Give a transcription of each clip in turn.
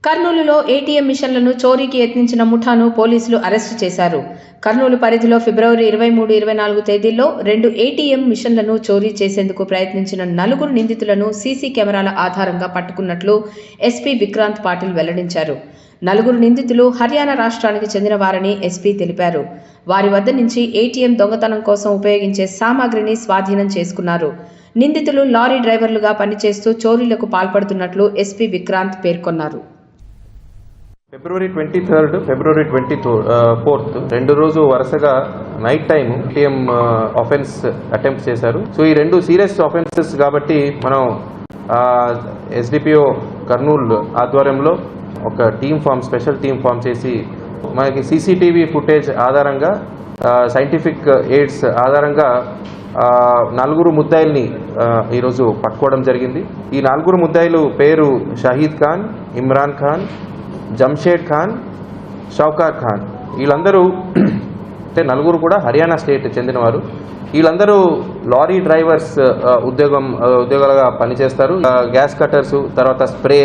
కర్నూలులో ఏటీఎం మిషన్లను చోరీకి యత్నించిన ముఠాను పోలీసులు అరెస్టు చేశారు. కర్నూలు పరిధిలో ఫిబ్రవరి 23, 24 తేదీల్లో 2 ఏటీఎం మిషన్లను చోరీ చేసేందుకు ప్రయత్నించిన 4 నిందితులను సీసీ కెమెరాల ఆధారంగా పట్టుకున్నట్లు ఎస్పీ విక్రాంత్ పాటిల్ వెల్లడించారు. 4 నిందితులు హర్యానా రాష్ట్రానికి చెందిన వారని ఎస్పీ తెలిపారు. వారి వద్ద నుంచి ఏటీఎం దొంగతనం కోసం ఉపయోగించే సామాగ్రిని స్వాధీనం చేసుకున్నారు. నిందితులు లారీ డ్రైవర్లుగా పనిచేస్తూ చోరీలకు పాల్పడుతున్నట్లు ఎస్పీ విక్రాంత్ పేర్కొన్నారు. ఫిబ్రవరి 23, ఫిబ్రవరి 24 2 రోజు వరుసగా night time ATM offence attempt చేశారు. సో ఈ 2 సీరియస్ ఆఫెన్సెస్ కాబట్టి మనం ఎస్డిపిఓ కర్నూలు ఆధ్వర్యంలో ఒక స్పెషల్ టీమ్ ఫామ్ చేసి మనకి సీసీటీవీ ఫుటేజ్ ఆధారంగా సైంటిఫిక్ ఎయిడ్స్ ఆధారంగా 4 ముద్దాయిల్ని ఈరోజు పట్టుకోవడం జరిగింది. ఈ 4 ముద్దాయిలు పేరు షహీద్ ఖాన్, ఇమ్రాన్ ఖాన్, జంషేద్ ఖాన్, షౌకార్ ఖాన్. వీళ్ళందరూ అంటే 4 కూడా హర్యానా స్టేట్ చెందినవారు. వీళ్ళందరూ లారీ డ్రైవర్స్ ఉద్యోగాలుగా పనిచేస్తారు. గ్యాస్ కట్టర్స్, తర్వాత స్ప్రే,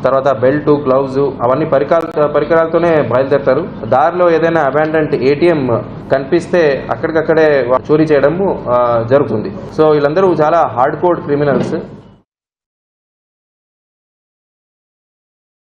తర్వాత బెల్ట్, గ్లౌజ్ అవన్నీ పరికరాలతోనే బయలుదేరుతారు. దారిలో ఏదైనా అబాండెంట్ ఏటీఎం కనిపిస్తే అక్కడికక్కడే చోరీ చేయడం జరుగుతుంది. సో వీళ్ళందరూ చాలా హార్డ్ కోర్ క్రిమినల్స్.